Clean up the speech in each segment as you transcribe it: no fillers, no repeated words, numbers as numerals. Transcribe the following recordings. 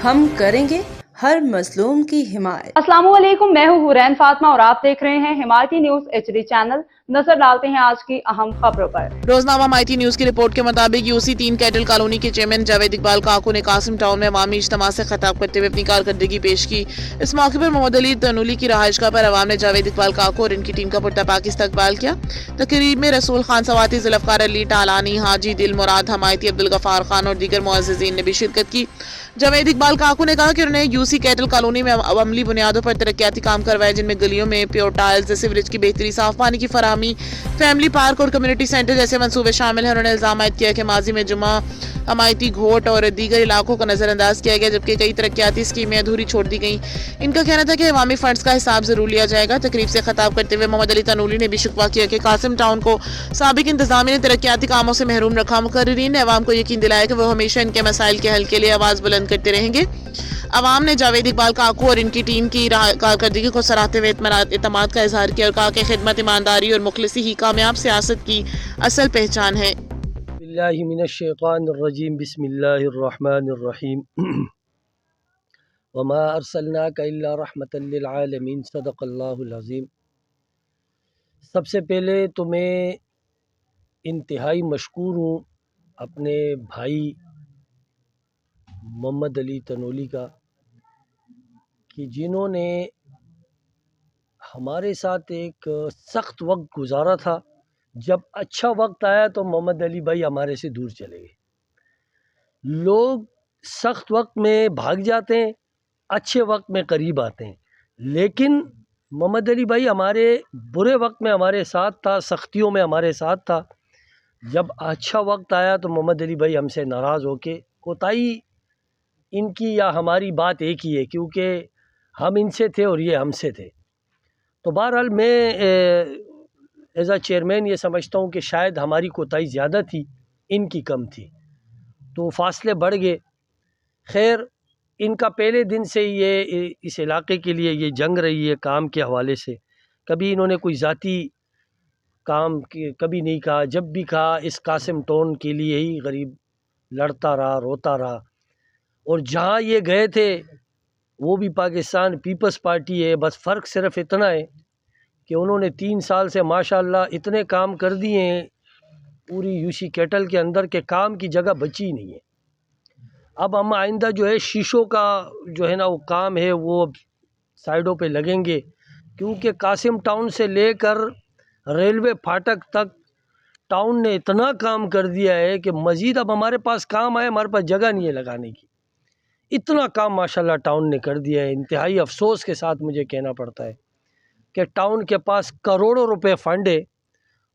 ہم کریں گے ہر مظلوم کی حمایت۔ السلام علیکم، میں ہوں حورین فاطمہ اور آپ دیکھ رہے ہیں حمایتی نیوز HD چینل۔ نظر ڈالتے ہیں آج کی اہم خبروں پر۔ روزنامہ حمایتی نیوز کی رپورٹ کے مطابق UC 3 کیٹل کالونی کے چیئرمین جاوید اقبال کاکو نے قاسم ٹاؤن میں عوامی اجتماع سے خطاب کرتے ہوئے اپنی کارکردگی پیش کی۔ اس موقع پر محمد علی تنولی کی رہائش گاہ پر عوام نے جاوید اقبال کاکو اور ان کی ٹیم کا پرتپاک استقبال کیا۔ تقریب میں رسول خان سواتی، ذوالفقار علی ٹالانی، حاجی دل مراد حمایتی، عبدالغفار خان اور دیگر معززین نے بھی شرکت کی۔ جاوید اقبال کاکو نے کہا کہ انہوں نے UC کیٹل کالونی میں عملی بنیادوں پر ترقیاتی کام کروائے، جن میں گلیوں میں پیور ٹائلز، سیوریج کی بہتری، صاف پانی کی فراہمی، فیملی پارک اور کمیونٹی سینٹر جیسے منصوبے شامل ہیں۔ انہوں نے الزام عائد کیا کہ ماضی میں جمعہ حمایتی گھوٹ اور دیگر علاقوں کا نظر انداز کیا گیا، جبکہ کئی ترقیاتی اسکیمیں ادھوری چھوڑ دی گئیں۔ ان کا کہنا تھا کہ عوامی فنڈز کا حساب ضرور لیا جائے گا۔ تقریب سے خطاب کرتے ہوئے محمد علی تنولی نے بھی شکوہ کیا کہ قاسم ٹاؤن کو سابق انتظامیہ نے ترقیاتی کاموں سے محروم رکھا۔ مقررین نے عوام کو یقین دلایا کہ وہ ہمیشہ ان کے مسائل کے حل کے لیے آواز بلند کرتے رہیں گے۔ عوام نے جاوید اقبال کاکو اور ان کی ٹیم کی کارکردگی کو سراہتے ہوئے اعتماد کا اظہار کیا اور کہا کہ خدمت، ایمانداری اور مخلصی ہی کامیاب سیاست کی اصل پہچان ہے۔ باللہ من الشیطان الرجیم، بسم اللہ الرحمن الرحیم۔ وما ارسلناک الا رحمۃ للعالمین، صدق اللہ العظیم۔ سب سے پہلے تو میں انتہائی مشکور ہوں اپنے بھائی محمد علی تنولی کا، کہ جنہوں نے ہمارے ساتھ ایک سخت وقت گزارا تھا۔ جب اچھا وقت آیا تو محمد علی بھائی ہمارے سے دور چلے گئے۔ لوگ سخت وقت میں بھاگ جاتے ہیں، اچھے وقت میں قریب آتے ہیں، لیکن محمد علی بھائی ہمارے برے وقت میں ہمارے ساتھ تھا، سختیوں میں ہمارے ساتھ تھا۔ جب اچھا وقت آیا تو محمد علی بھائی ہم سے ناراض ہو کے، کوتاہی ان کی یا ہماری بات ایک ہی ہے، کیونکہ ہم ان سے تھے اور یہ ہم سے تھے۔ تو بہرحال میں ایز اے چیئرمین یہ سمجھتا ہوں کہ شاید ہماری کوتاہی زیادہ تھی، ان کی کم تھی، تو فاصلے بڑھ گئے۔ خیر، ان کا پہلے دن سے یہ اس علاقے کے لیے یہ جنگ رہی ہے کام کے حوالے سے۔ کبھی انہوں نے کوئی ذاتی کام کبھی نہیں کہا، جب بھی کہا اس قاسم ٹون کے لیے ہی غریب لڑتا رہا، روتا رہا۔ اور جہاں یہ گئے تھے وہ بھی پاکستان پیپلز پارٹی ہے، بس فرق صرف اتنا ہے کہ انہوں نے 3 سال سے ماشاءاللہ اتنے کام کر دیے ہیں پوری UC کیٹل کے اندر کہ کام کی جگہ بچی نہیں ہے۔ اب ہم آئندہ جو ہے شیشوں کا جو ہے نا وہ کام ہے وہ سائڈوں پہ لگیں گے، کیونکہ قاسم ٹاؤن سے لے کر ریلوے پھاٹک تک ٹاؤن نے اتنا کام کر دیا ہے کہ مزید اب ہمارے پاس کام آئے، ہمارے پاس جگہ نہیں ہے لگانے کی۔ اتنا کام ماشاءاللہ ٹاؤن نے کر دیا ہے۔ انتہائی افسوس کے ساتھ مجھے کہنا پڑتا ہے کہ ٹاؤن کے پاس کروڑوں روپے فنڈ ہے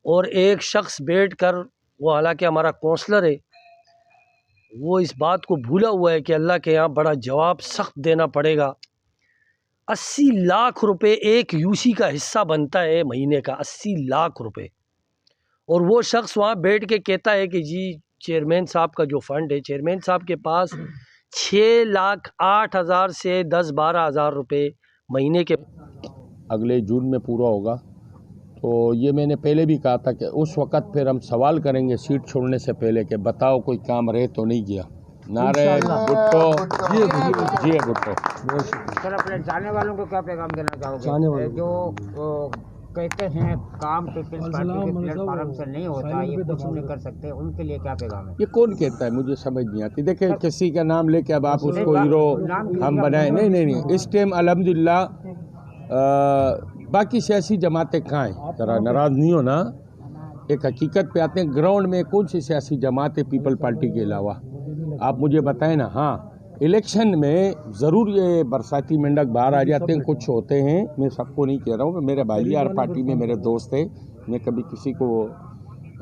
اور ایک شخص بیٹھ کر، وہ حالانکہ ہمارا کونسلر ہے، وہ اس بات کو بھولا ہوا ہے کہ اللہ کے یہاں بڑا جواب سخت دینا پڑے گا۔ 80 لاکھ روپے ایک UC کا حصہ بنتا ہے مہینے کا، 80 لاکھ روپے، اور وہ شخص وہاں بیٹھ کے کہتا ہے کہ جی چیئرمین صاحب کا جو فنڈ ہے، چیئرمین صاحب کے پاس 6,08,000 سے 10-12,000 روپے مہینے کے اگلے جون میں پورا ہوگا۔ تو یہ میں نے پہلے بھی کہا تھا کہ اس وقت پھر ہم سوال کریں گے سیٹ چھوڑنے سے پہلے کہ بتاؤ کوئی کام رہ تو نہیں گیا۔ نعرہ بھٹو، جی بھٹو۔ سر، اپنے جانے والوں کو کیا پیغام دینا چاہو گے جو کہتے ہیں کام پیپلز پارٹی کے پلیٹ فارم سے نہیں ہوتا، یہ کچھ نہیں کر سکتے، ان کے لیے کیا پیغام ہے؟ یہ کون کہتا ہے؟ مجھے سمجھ نہیں آتی۔ دیکھیں کسی کا نام لے کے اب آپ اس کو ہیرو ہم بنائیں، نہیں، اس ٹائم الحمدللہ باقی سیاسی جماعتیں کہاں ہیں؟ ذرا ناراض نہیں ہونا، ایک حقیقت پہ آتے ہیں۔ گراؤنڈ میں کون سی سیاسی جماعت ہے پیپل پارٹی کے علاوہ؟ آپ مجھے بتائیں نا۔ ہاں، الیکشن میں ضرور یہ برساتی مینڈک باہر آ جاتے ہیں، کچھ ہوتے ہیں، میں سب کو نہیں کہہ رہا ہوں کہ میرے بھائی ہر پارٹی میں میرے دوست ہیں، میں کبھی کسی کو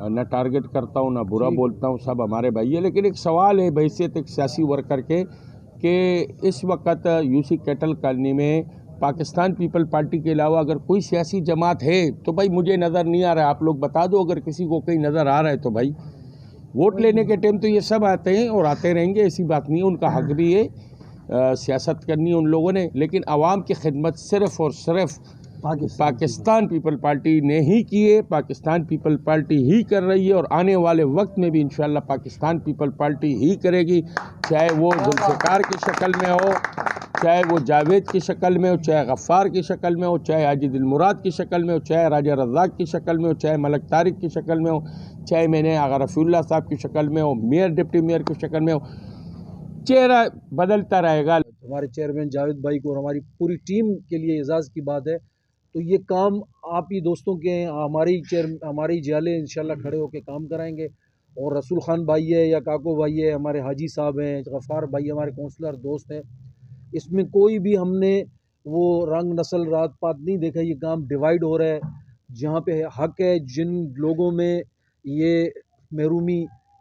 نہ ٹارگٹ کرتا ہوں نہ برا بولتا ہوں، سب ہمارے بھائی ہیں۔ لیکن ایک سوال ہے بحیثیت ایک سیاسی ورکر کے کہ اس وقت UC کیٹل کالونی میں پاکستان پیپل پارٹی کے علاوہ اگر کوئی سیاسی جماعت ہے تو بھائی مجھے نظر نہیں آ رہا ہے، آپ لوگ بتا دو اگر کسی کو کہیں نظر آ رہا ہے تو۔ بھائی ووٹ لینے کے ٹائم تو یہ سب آتے ہیں اور آتے رہیں گے، ایسی بات نہیں ہے، ان کا حق بھی ہے، سیاست کرنی ان لوگوں نے، لیکن عوام کی خدمت صرف اور صرف पाकिस्तान पीपल पार्टी ने ही किए, पाकिस्तान पीपल पार्टी ही कर रही है और आने वाले वक्त में भी इंशाल्लाह पाकिस्तान पीपल पार्टी ही करेगी, चाहे वो जुल्फ़िकार की शक्ल में हो, चाहे वो जावेद की शक्ल में हो, चाहे गफ़ार की शक्ल में हो, चाहे हाजी दिल मुराद की शक्ल में हो, चाहे राजा रज़ाक की शक्ल में हो, चाहे मलक तारिक की शक्ल में हो, चाहे मैंने आगा रफ़ीउल्लाह साहब की शक्ल में हो, मेयर डिप्टी मेयर की शक्ल में हो, चेहरा बदलता रहेगा। हमारे चेयरमैन जावेद भाई को और हमारी पूरी टीम के लिए एजाज़ की बात है। तो ये काम आप ही दोस्तों के हैं, हमारी जियाले इंशाल्लाह खड़े होकर काम कराएंगे। और रसूल खान भाई है या काको भाई है, हमारे हाजी साहब हैं, गफ़ार भाई हमारे काउंसलर दोस्त हैं, इसमें कोई भी हमने वो रंग नस्ल रात पात नहीं देखा। ये काम डिवाइड हो रहा है, जहाँ पे हक है, जिन लोगों में ये महरूमी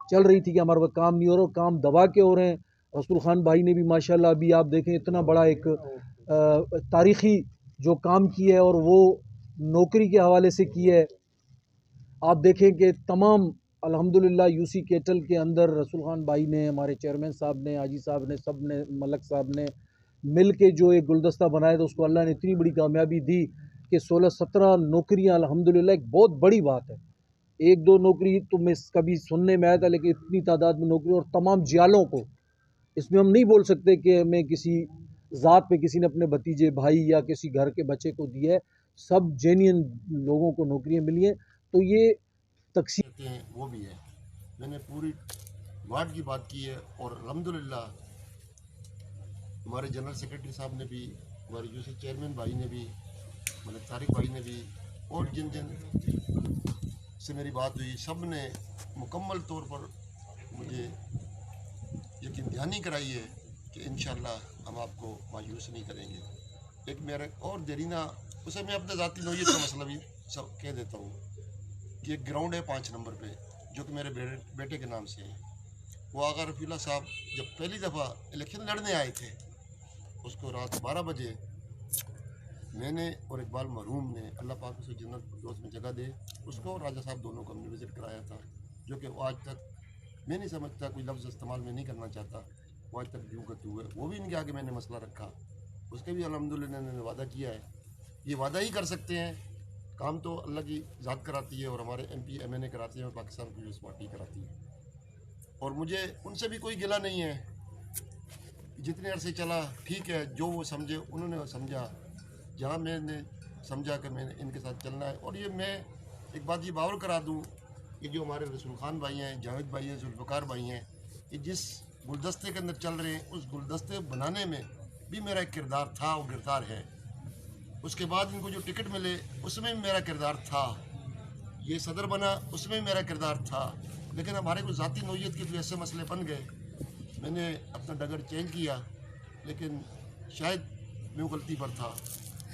चल रही थी कि हमारे पास काम नहीं हो रहा, काम दबा के हो रहे हैं। रसूल खान भाई ने भी माशाल्लाह अभी आप देखें इतना बड़ा एक तारीख़ी जो काम किया है और वो नौकरी के हवाले से किया है। आप देखें कि तमाम अल्हम्दुलिल्लाह यूसी केटल के अंदर रसूल खान भाई ने, हमारे चेयरमैन साहब ने, हाजी साहब ने, सब ने, मलक साहब ने मिल के जो एक गुलदस्ता बनाया, तो उसको अल्लाह ने इतनी बड़ी कामयाबी दी कि 16-17 नौकरियाँ अल्हम्दुलिल्लाह एक बहुत बड़ी बात है। 1-2 नौकरी तो मैं कभी सुनने में आया था, लेकिन इतनी तादाद में नौकरी और तमाम जियालों को, इसमें हम नहीं बोल सकते कि हमें किसी ज़ात पे किसी ने अपने भतीजे भाई या किसी घर के बच्चे को दिया है, सब जेन्युइन लोगों को नौकरियां मिली हैं। तो ये तकसीम हैं वो भी है। मैंने पूरी वार्ड की बात की है और अल्हम्दुलिल्लाह हमारे जनरल सेक्रेटरी साहब ने भी, हमारे यूसी चेयरमैन भाई ने भी, मलक तारिक भाई ने भी, और जिन जिन से मेरी बात हुई सब ने मुकम्मल तौर पर मुझे यकीन दहानी कराई है कि इंशाल्लाह हम आपको मायूस नहीं करेंगे। एक मेरा और देरीना, उसे मैं अपने ज़ाती नौयत का मसला भी सब कह देता हूँ कि एक ग्राउंड है 5 नंबर पे जो कि मेरे बेटे के नाम से है। वो आगा रफ़ीउल्लाह साहब जब पहली दफ़ा इलेक्शन लड़ने आए थे, उसको रात 12 बजे मैंने और इकबाल मरहूम ने, अल्लाह पाक उसे जन्नत फिरदौस में जगह दे, उसको और राजा साहब दोनों को हमने विज़िट कराया था, जो कि वो आज तक मैं नहीं समझता, कोई लफ्ज़ इस्तेमाल में नहीं करना चाहता, वो आज तक यूँ करते हुए वो भी इनके आगे मैंने मसला रखा, उसके भी अल्हम्दुलिल्लाह ने वादा किया है। ये वादा ही कर सकते हैं, काम तो अल्लाह की ज़ात कराती है और हमारे MP MNA कराती है और पाकिस्तान पीपल्स पार्टी कराती है। और मुझे उनसे भी कोई गिला नहीं है, जितने अरसे चला ठीक है, जो वो समझे उन्होंने समझा, जहाँ मैंने समझा कि मैंने इनके साथ चलना है। और ये मैं एक बात ये बावर करा दूँ कि जो हमारे रसूल खान भाई हैं, जावेद भाई हैं, जुल्फ़िकार भाई हैं, ये जिस गुलदस्ते के अंदर चल रहे हैं, उस गुलदस्ते बनाने में भी मेरा एक किरदार था और किरदार है। उसके बाद इनको जो टिकट मिले उसमें भी मेरा किरदार था, ये सदर बना उसमें भी मेरा किरदार था। लेकिन हमारे को ज़ाती नौयत के भी ऐसे मसले बन गए, मैंने अपना डगर चेंज किया, लेकिन शायद मैं गलती पर था।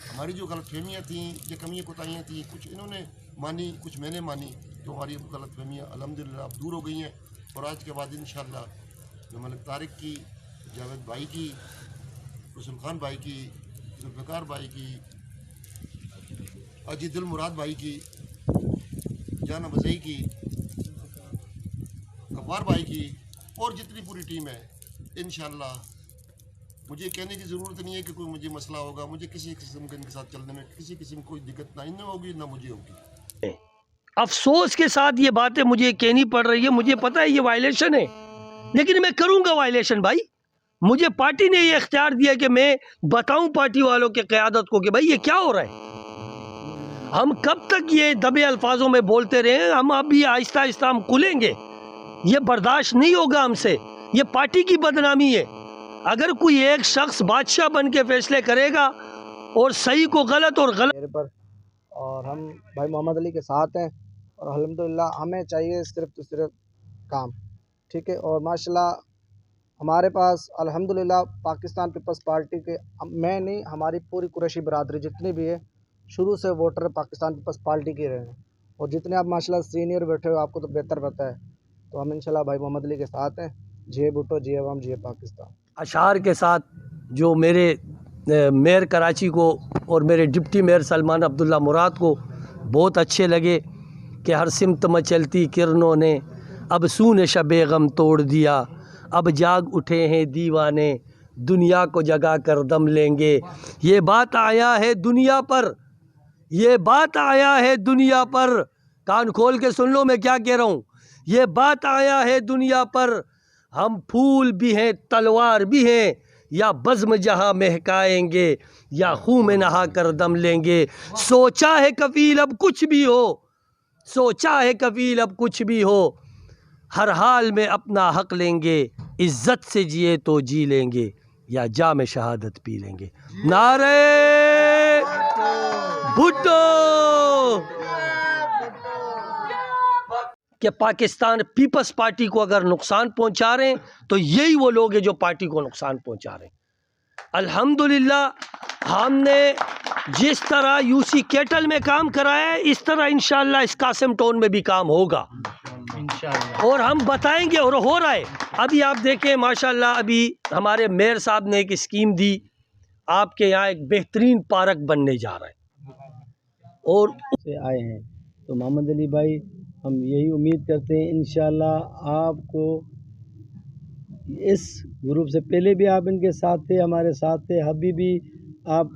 हमारी जो गलतफहमियाँ थीं, जो कमियाँ कोताहियाँ थीं, कुछ इन्होंने मानी, कुछ मैंने मानी, तो हमारी गलतफहमियाँ अल्हम्दुलिल्लाह अब दूर हो गई हैं। और आज के बाद इंशाअल्लाह मैं मलक तारिक की, जावेद भाई की, रसूल खान भाई की, जुल्फ़िकार भाई की, हाजी दिल मुराद भाई की, जाना बज़ई की, गफ़ार भाई की, और जितनी पूरी टीम है, इंशाअल्लाह मुझे कहने की ज़रूरत नहीं है कि कोई मुझे मसला होगा, मुझे किसी किस्म के इनके साथ चलने में किसी किस्म की कोई दिक्कत ना इन्हें होगी ना मुझे होगी। अफसोस के साथ ये बातें मुझे कहनी पड़ रही है, मुझे पता है ये वायलेशन है, लेकिन मैं करूँगा वायलेशन भाई। मुझे पार्टी ने ये इख्तियार दिया कि मैं बताऊं पार्टी वालों के क़यादत को कि भाई ये क्या हो रहा है। हम कब तक ये दबे अल्फाजों में बोलते रहे, हम अभी आहिस्ता आहिस्ता हम खुलेंगे, ये बर्दाश्त नहीं होगा हमसे, ये पार्टी की बदनामी है। अगर कोई एक शख्स बादशाह बन के फैसले करेगा और सही को गलत और गलत मेरे पर, और हम भाई मोहम्मद अली के साथ हैं, और अल्हम्दुलिल्लाह हमें चाहिए सिर्फ तो सिर्फ काम, ठीक है। और माशाल्लाह हमारे पास अल्हम्दुलिल्लाह पाकिस्तान पीपल्स पार्टी के, मैं नहीं, हमारी पूरी कुरैशी बरादरी जितनी भी है शुरू से वोटर पाकिस्तान पीपल्स पार्टी के रहे हैं। और जितने आप माशाल्लाह सीनियर बैठे हो आपको तो बेहतर पता है, तो हम इंशाल्लाह भाई मोहम्मद अली के साथ हैं। जय भुट्टो, जय अवाम, जय पाकिस्तान। अशार के साथ जो मेरे मेयर कराची को और मेरे डिप्टी मेयर सलमान अब्दुल्ला मुराद को बहुत अच्छे लगे कि हर सिमत मचलती किरणों ने अब सूने शबे गम तोड़ दिया, अब जाग उठे हैं दीवाने दुनिया को जगा कर दम लेंगे। ये बात आया है दुनिया पर یہ بات آیا ہے دنیا پر، کان کھول کے سن لو میں کیا کہہ رہا ہوں، یہ بات آیا ہے دنیا پر، ہم پھول بھی ہیں تلوار بھی ہیں، یا بزم جہاں مہکائیں گے یا خون میں نہا کر دم لیں گے۔ سوچا ہے کفیل اب کچھ بھی ہو، سوچا ہے کفیل اب کچھ بھی ہو، ہر حال میں اپنا حق لیں گے، عزت سے جیے تو جی لیں گے یا جام شہادت پی لیں گے۔ نعرہ بھٹو! کہ پاکستان پیپلز پارٹی کو اگر نقصان پہنچا رہے ہیں تو یہی وہ لوگ ہیں جو پارٹی کو نقصان پہنچا رہے ہیں۔ الحمدللہ ہم نے جس طرح یو سی کیٹل میں کام کرایا ہے اس طرح انشاءاللہ اس قاسم ٹون میں بھی کام ہوگا اور ہم بتائیں گے، اور ہو رہا ہے۔ ابھی آپ دیکھیں ماشاءاللہ ابھی ہمارے میئر صاحب نے ایک اسکیم دی، آپ کے یہاں ایک بہترین پارک بننے جا رہا ہے اور سے آئے ہیں، تو محمد علی بھائی ہم یہی امید کرتے ہیں انشاءاللہ آپ کو اس گروپ سے پہلے بھی آپ ان کے ساتھ تھے، ہمارے ساتھ تھے، ابھی بھی آپ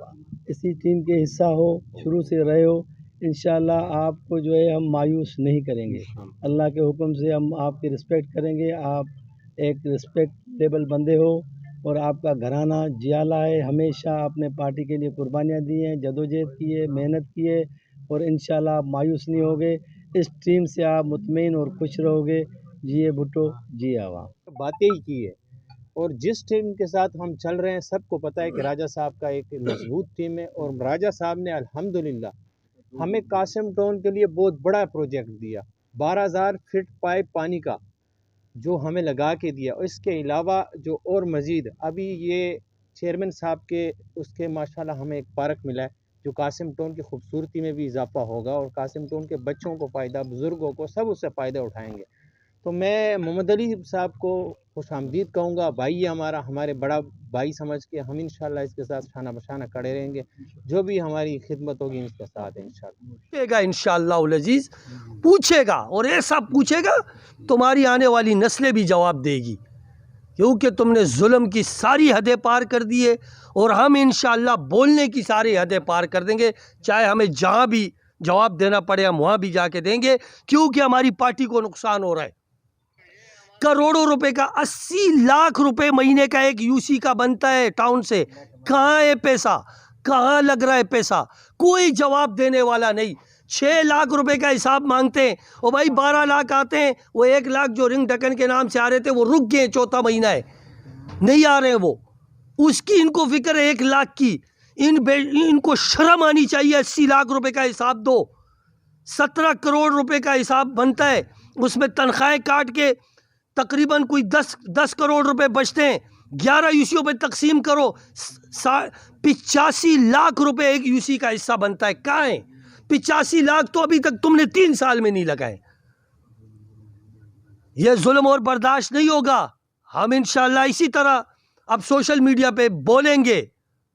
اسی ٹیم کے حصہ ہو، شروع سے رہے ہو، انشاءاللہ آپ کو جو ہے ہم مایوس نہیں کریں گے، اللہ کے حکم سے ہم آپ کی رسپیکٹ کریں گے۔ آپ ایک رسپیکٹیبل بندے ہو اور آپ کا گھرانہ جیالہ ہے، ہمیشہ آپ نے پارٹی کے لیے قربانیاں دی ہیں، جدوجہد کی ہے، محنت کی ہے اور انشاءاللہ آپ مایوس نہیں ہوگے، اس ٹیم سے آپ مطمئن اور خوش رہو گے۔ جیے بھٹو، جی عوام۔ باتیں ہی کی ہے، اور جس ٹیم کے ساتھ ہم چل رہے ہیں سب کو پتہ ہے کہ راجہ صاحب کا ایک مضبوط ٹیم ہے، اور راجہ صاحب نے الحمدللہ ہمیں قاسم ٹون کے لیے بہت بڑا پروجیکٹ دیا، 12,000 فٹ پائپ پانی کا جو ہمیں لگا کے دیا۔ اس کے علاوہ جو اور مزید ابھی یہ چیئرمین صاحب کے اس کے ماشاءاللہ ہمیں ایک پارک ملا ہے جو قاسم ٹون کی خوبصورتی میں بھی اضافہ ہوگا، اور قاسم ٹون کے بچوں کو فائدہ، بزرگوں کو، سب اس سے فائدہ اٹھائیں گے۔ تو میں محمد علی صاحب کو خوش آمدید کہوں گا، بھائی ہے ہمارا، ہمارے بڑا بھائی سمجھ کے ہم انشاءاللہ اس کے ساتھ شانہ بشانہ کھڑے رہیں گے، جو بھی ہماری خدمت ہوگی اس کے ساتھ انشاءاللہ۔ پوچھے گا انشاءاللہ العزیز، پوچھے گا، اور ایسا پوچھے گا تمہاری آنے والی نسلیں بھی جواب دے گی، کیونکہ تم نے ظلم کی ساری حدیں پار کر دی ہے، اور ہم انشاءاللہ بولنے کی ساری حدیں پار کر دیں گے، چاہے ہمیں جہاں بھی جواب دینا پڑے ہم وہاں بھی جا کے دیں گے، کیونکہ ہماری پارٹی کو نقصان ہو رہا ہے۔ کروڑوں روپے کا 80 لاکھ روپے مہینے کا ایک یو سی کا بنتا ہے ٹاؤن سے، کہاں ہے پیسہ، کہاں لگ رہا ہے پیسہ، کوئی جواب دینے والا نہیں۔ 6 لاکھ روپے کا حساب مانگتے ہیں، اور بھائی 12 لاکھ آتے ہیں، وہ 1 لاکھ جو رنگ ڈکن کے نام سے آ رہے تھے وہ رک گئے، چوتھا مہینہ ہے نہیں آ رہے ہیں، وہ اس کی ان کو فکر ہے 1 لاکھ کی۔ ان کو شرم آنی چاہیے، 80 لاکھ روپے کا حساب دو، 17 کروڑ روپے کا حساب بنتا ہے، اس میں تنخواہیں کاٹ کے تقریباً کوئی 10 کروڑ روپے بچتے ہیں، 11 یو سیوں پہ تقسیم کرو، 85 لاکھ روپے ایک یو سی کا حصہ بنتا ہے، کہاں ہے 85 لاکھ؟ تو ابھی تک تم نے 3 سال میں نہیں لگائے۔ یہ ظلم اور برداشت نہیں ہوگا۔ ہم انشاءاللہ اسی طرح اب سوشل میڈیا پہ بولیں گے،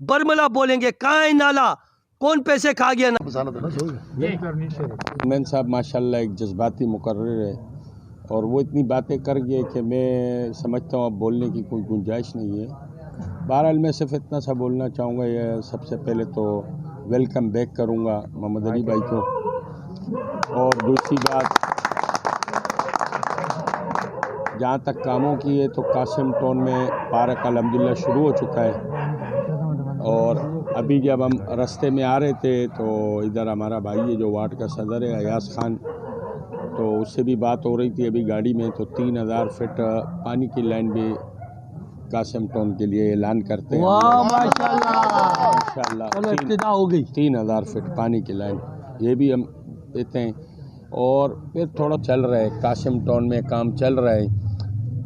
برملا بولیں گے، کہاں ہے نالا، کون پیسے کھا گیا۔ مین صاحب ماشاءاللہ ایک جذباتی مقرر ہے، اور وہ اتنی باتیں کر گئے کہ میں سمجھتا ہوں اب بولنے کی کوئی گنجائش نہیں ہے۔ بہرحال میں صرف اتنا سا بولنا چاہوں گا، یہ سب سے پہلے تو ویلکم بیک کروں گا محمد علی بھائی کو، اور دوسری بات جہاں تک کاموں کی ہے تو قاسم ٹون میں پارک الحمدللہ شروع ہو چکا ہے، اور ابھی جب ہم رستے میں آ رہے تھے تو ادھر ہمارا بھائی ہے جو وارڈ کا صدر ہے ایاز خان، تو اس سے بھی بات ہو رہی تھی ابھی گاڑی میں، تو 3000 فٹ پانی کی لائن بھی قاسم ٹون کے لیے اعلان کرتے ہیں انشاءاللہ، ابتدا ہو گئی 3000 فٹ پانی کی لائن، یہ بھی ہم دیتے ہیں۔ اور پھر تھوڑا چل رہا ہے قاسم ٹون میں کام چل رہا ہے،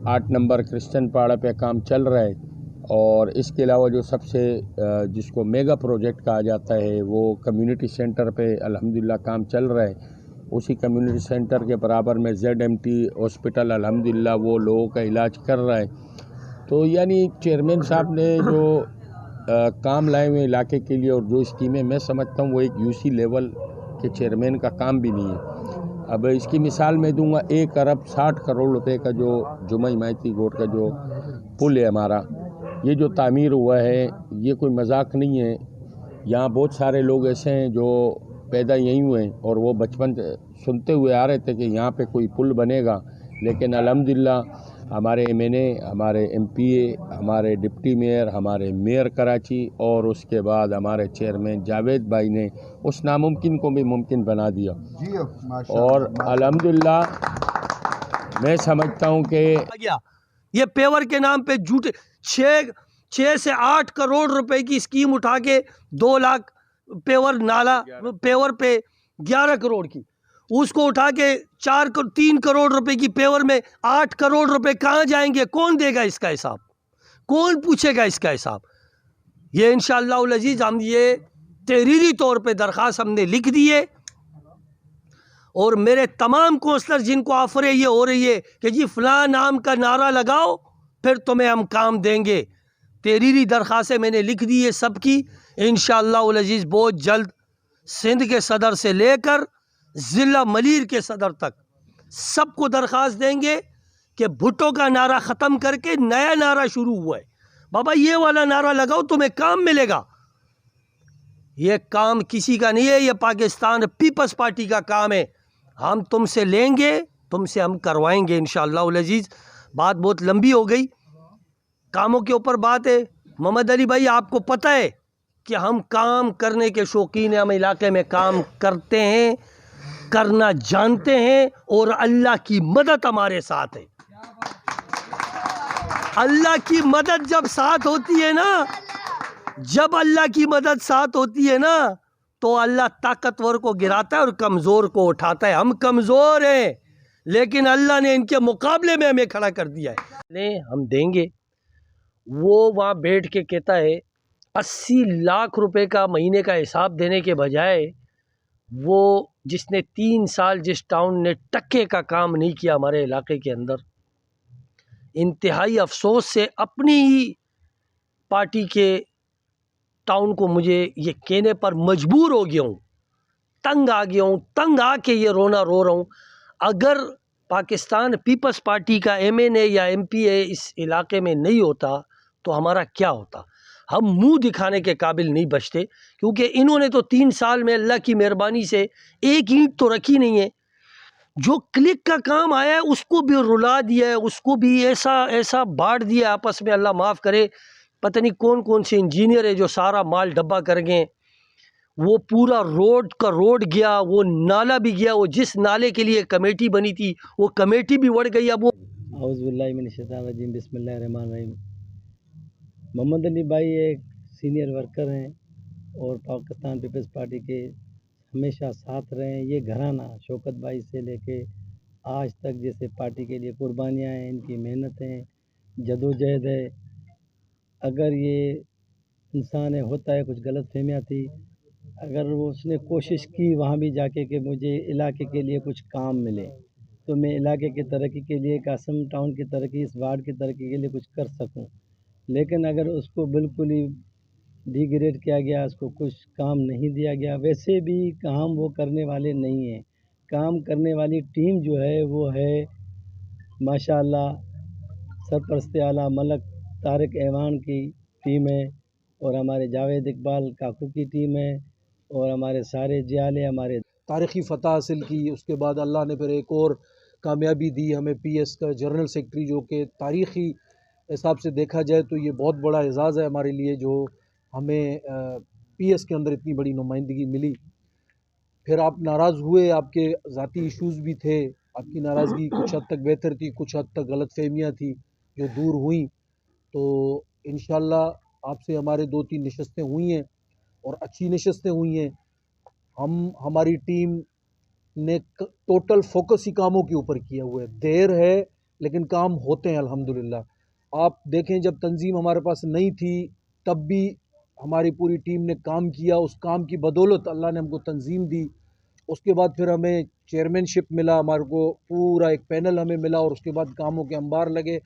8 نمبر کرسچن پاڑا پہ کام چل رہا ہے، اور اس کے علاوہ جو سب سے جس کو میگا پروجیکٹ کہا جاتا ہے وہ کمیونٹی سینٹر پہ الحمدللہ کام چل رہا ہے۔ اسی کمیونٹی سینٹر کے برابر میں ZMT ہاسپٹل الحمدللہ وہ لوگوں کا علاج کر رہا ہے۔ تو یعنی چیئرمین صاحب نے جو کام لائے ہوئے علاقے کے لیے، اور جو اسکیمیں میں سمجھتا ہوں وہ ایک یو سی لیول کے چیئرمین کا کام بھی نہیں ہے۔ اب اس کی مثال میں دوں گا، 1 ارب 60 کروڑ روپے کا جو جمعہ حمایتی گوٹ کا جو پل ہے ہمارا، یہ جو تعمیر ہوا ہے یہ کوئی مذاق نہیں ہے۔ یہاں بہت سارے لوگ ایسے ہیں جو पैदा यहीं हुए हैं और वो बचपन से सुनते हुए आ रहे थे कि यहाँ पे कोई पुल बनेगा, लेकिन अल्हम्दुलिल्लाह हमारे एमएनए, हमारे एमपीए, हमारे डिप्टी मेयर, हमारे मेयर कराची और उसके बाद हमारे चेयरमैन जावेद भाई ने उस नामुमकिन को भी मुमकिन बना दिया। और अल्हम्दुलिल्लाह मैं समझता हूँ कि ये पेवर के नाम पे झूठे 6 से 8 करोड़ रुपए की स्कीम उठा के 2 लाख पेवर नाला पेवर पे 11 करोड़ की, उसको उठा के 3 करोड़ रुपए की पेवर में 8 करोड़ रुपए कहाँ जाएंगे? कौन देगा इसका हिसाब? कौन पूछेगा इसका हिसाब? ये इंशाअल्लाह उल अजीज हम ये तहरीरी तौर पे दरख्वास्त हमने लिख दी है और मेरे तमाम कौंसलर जिनको ऑफरें ये हो रही है कि जी फ़लाँ नाम का नारा लगाओ फिर तुम्हें हम काम देंगे, तहरीरी दरख्वास्तें मैंने लिख दी है सबकी। इंशाअल्लाह उल अजीज बहुत जल्द सिंध के सदर से लेकर ज़िला मलीर के सदर तक सबको दरख्वास्त देंगे कि भुट्टो का नारा ख़त्म करके नया नारा शुरू हुआ है, बाबा ये वाला नारा लगाओ तुम्हें काम मिलेगा। ये काम किसी का नहीं है, ये पाकिस्तान पीपल्स पार्टी का काम है। हम तुमसे लेंगे, तुमसे हम करवाएंगे इंशाअल्लाह उल अजीज। बात बहुत लंबी हो गई, कामों के ऊपर बात है। मोहम्मद अली भाई आपको पता है कि हम काम करने के शौकीन हैं, हम इलाके में काम करते हैं, करना जानते हैं और अल्लाह की मदद हमारे साथ है। अल्लाह की मदद जब साथ होती है ना, जब अल्लाह की मदद साथ होती है ना तो अल्लाह ताकतवर को गिराता है और कमज़ोर को उठाता है। हम कमज़ोर हैं लेकिन अल्लाह ने इनके मुकाबले में हमें खड़ा कर दिया है। नहीं हम देंगे। वो वहाँ बैठ के कहता है 80 लाख रुपए का महीने का हिसाब देने के बजाय वो जिसने 3 साल जिस टाउन ने टक्के का काम नहीं किया हमारे इलाके के अंदर, इंतहाई अफसोस से अपनी ही पार्टी के टाउन को मुझे ये कहने पर मजबूर हो गया हूँ, तंग आ गया हूँ, तंग आके ये रोना रो रहा हूँ। अगर पाकिस्तान पीपल्स पार्टी का एमएनए या एमपीए इस इलाके में नहीं होता तो हमारा क्या होता? हम मुंह दिखाने के काबिल नहीं बचते, क्योंकि इन्होंने तो 3 साल में अल्लाह की मेहरबानी से एक ईंट तो रखी नहीं है। जो क्लिक का काम आया है उसको भी रुला दिया है, उसको भी ऐसा बांट दिया आपस में, अल्लाह माफ़ करे। पता नहीं कौन कौन से इंजीनियर है जो सारा माल डब्बा कर गए। वो पूरा रोड का रोड गया, वो नाला भी गया, वो जिस नाले के लिए कमेटी बनी थी वो कमेटी भी उड़ गई। अब वो औज़ुबिल्लाहिमिनश्शैतानिर्रजीम बिस्मिल्लाहिर्रहमानिर्रहीम। मोहम्मद अली भाई एक सीनियर वर्कर हैं और पाकिस्तान पीपल्स पार्टी के हमेशा साथ रहे हैं। ये घराना शौकत भाई से लेके आज तक जैसे पार्टी के लिए कुर्बानियाँ हैं, इनकी मेहनत है, जदोजहद है। अगर ये इंसान है होता है कुछ गलत फहमियाँ थी, अगर वो उसने कोशिश की वहाँ भी जाके कि मुझे इलाके के लिए कुछ काम मिले तो मैं इलाके की तरक्की के लिए, कासिम टाउन की तरक्की, इस वार्ड की तरक्की के लिए कुछ कर सकूं। लेकिन अगर उसको बिल्कुल ही डिग्रेड किया गया, उसको कुछ काम नहीं दिया गया, वैसे भी काम वो करने वाले नहीं हैं। काम करने वाली टीम जो है वो है माशाअल्लाह सरपरस्त आला मलक तारिक ऐवान की टीम है और हमारे जावेद इकबाल काकू की टीम है और हमारे सारे जियाले हमारे तारीख़ी फ़तह हासिल की। उसके बाद अल्लाह ने फिर एक और कामयाबी दी हमें, पीएस का जनरल सेक्रेटरी, जो कि तारीख़ी हिसाब से देखा जाए तो ये बहुत बड़ा एजाज़ है हमारे लिए जो हमें पीएस के अंदर इतनी बड़ी नुमाइंदगी मिली। फिर आप नाराज़ हुए, आपके ज़ाती इश्यूज़ भी थे, आपकी नाराज़गी कुछ हद तक बेहतर थी, कुछ हद तक गलतफहमियाँ थी जो दूर हुई। तो इंशाअल्लाह आपसे हमारे 2-3 नशस्तें हुई हैं और अच्छी नशस्तें हुई हैं। हमारी टीम ने टोटल फोकस ही कामों के ऊपर किया हुआ है। देर है लेकिन काम होते हैं अल्हम्दुलिल्लाह। आप देखें जब तंजीम हमारे पास नहीं थी तब भी हमारी पूरी टीम ने काम किया, उस काम की बदौलत अल्लाह ने हमको तंजीम दी। उसके बाद फिर हमें चेयरमैनशिप मिला, हमारे को पूरा एक पैनल हमें मिला और उसके बाद कामों के अंबार लगे।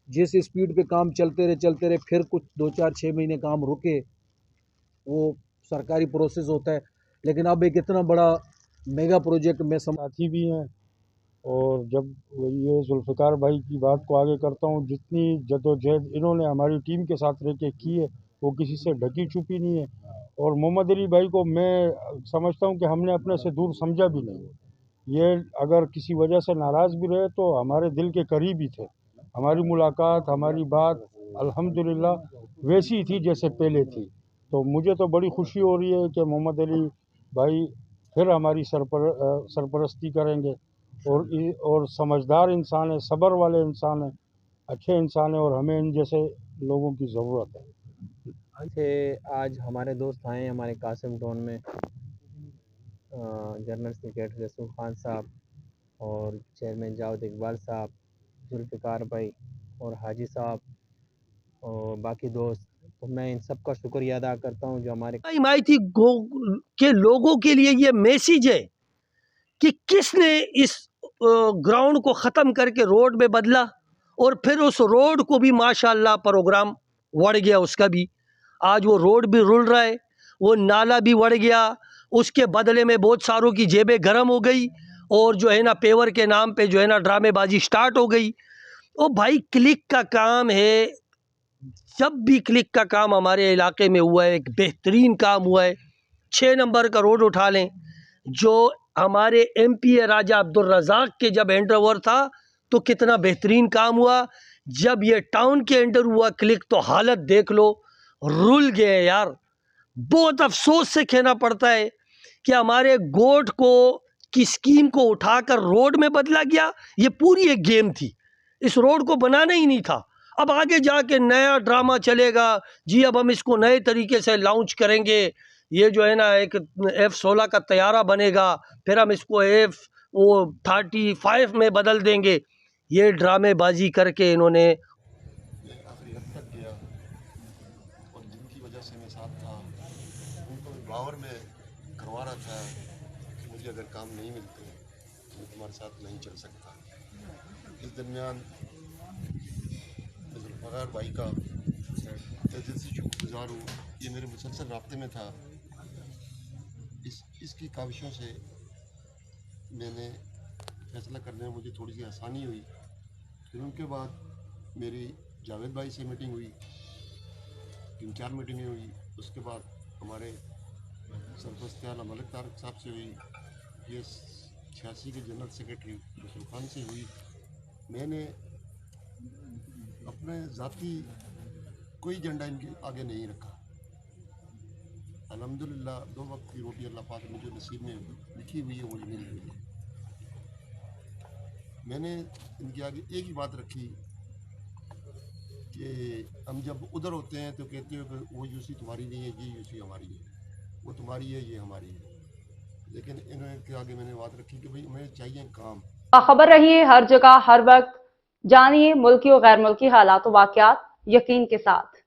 जैसे स्पीड पे काम चलते रहे, फिर कुछ 2-4-6 महीने काम रुके, वो सरकारी प्रोसेस होता है। लेकिन अब एक इतना बड़ा मेगा प्रोजेक्ट में साथी भी हैं और जब ये जुल्फ़िकार भाई की बात को आगे करता हूँ, जितनी जदोजहद इन्होंने हमारी टीम के साथ रह के की है वो किसी से ढकी छुपी नहीं है और मोहम्मद अली भाई को मैं समझता हूँ कि हमने अपने से दूर समझा भी नहीं। ये अगर किसी वजह से नाराज़ भी रहे तो हमारे दिल के करीब ही थे। हमारी मुलाकात, हमारी बात अल्हम्दुलिल्लाह वैसी ही थी जैसे पहले थी। तो मुझे तो बड़ी खुशी हो रही है कि मोहम्मद अली भाई फिर हमारी सरपरस्ती करेंगे और समझदार इंसान है, सब्र वाले इंसान है, अच्छे इंसान है और हमें इन जैसे लोगों की ज़रूरत है। आज हमारे दोस्त आए हैं हमारे कासिम टाउन में, जनरल सेक्रेटरी रसूल खान साहब और चेयरमैन जावेद इकबाल साहब, जुल्फ़िकार भाई और हाजी साहब और बाकी दोस्त। तो मैं इन सब का शुक्रिया अदा करता हूँ जो हमारे हिमायती के लोगों के लिए ये मैसेज है कि किसने इस ग्राउंड को ख़त्म करके रोड में बदला और फिर उस रोड को भी माशाल्लाह प्रोग्राम बढ़ गया, उसका भी आज वो रोड भी रुल रहा है, वो नाला भी बढ़ गया, उसके बदले में बहुत सारों की जेबें गर्म हो गई और जो है ना पेवर के नाम पे जो है ना ड्रामेबाजी स्टार्ट हो गई। ओ भाई क्लिक का काम है, जब भी क्लिक का काम हमारे इलाके में हुआ है एक बेहतरीन काम हुआ है। 6 नंबर का रोड उठा लें, जो हमारे MP राजा अब्दुल रज़ाक के जब हैंड ओवर था तो कितना बेहतरीन काम हुआ। जब ये टाउन के अंडर हुआ क्लिक तो हालत देख लो, रुल गए यार। बहुत अफसोस से कहना पड़ता है कि हमारे गोट को की स्कीम को उठाकर रोड में बदला गया। ये पूरी एक गेम थी, इस रोड को बनाना ही नहीं था। अब आगे जाके नया ड्रामा चलेगा जी, अब हम इसको नए तरीके से लॉन्च करेंगे, ये जो है ना एक F-16 का तैयारा बनेगा, फिर हम इसको F-35 में बदल देंगे। ये ड्रामेबाजी करके इन्होंने आखिरी हद तक गया और जिनकी वजह से मैं साथ था उनको बावर में करवा रहा था कि मुझे अगर काम नहीं मिलते तो मैं तुम्हारे साथ नहीं चल सकता। इस दरमियान जुल्फ़िकार भाई का दिल से शुक्रगुजार हूँ, ये मेरे मुसलसल राब्ते में था। इसकी काविशों से मैंने फैसला करने में मुझे थोड़ी सी आसानी हुई। फिर उनके बाद मेरी जावेद भाई से मीटिंग हुई, 3-4 मीटिंगें हुई। उसके बाद हमारे सरपरस्त आला मलिक तारक साहब से हुई, ये 86 के जनरल सेक्रेटरी रसूल खान से हुई। मैंने अपने ज़ाती कोई एजेंडा इनके आगे नहीं रखा। अल्हम्दुलिल्लाह 2 वक्त की रोटी अल्लाह पाक ने जो नसीब में लिखी हुई है वो मिल रही है। मैंने इनके आगे एक ही बात रखी कि हम जब उधर होते हैं तो कहते हो कि वो यूसी तुम्हारी नहीं है, ये यूसी हमारी है, वो तुम्हारी है, ये हमारी है। लेकिन इनके आगे मैंने बात रखी कि भाई हमें चाहिए काम। खबर रहिए हर जगह हर वक्त, जानिए मुल्की और गैर मुल्की हालात व वाक़यात यकीन के साथ।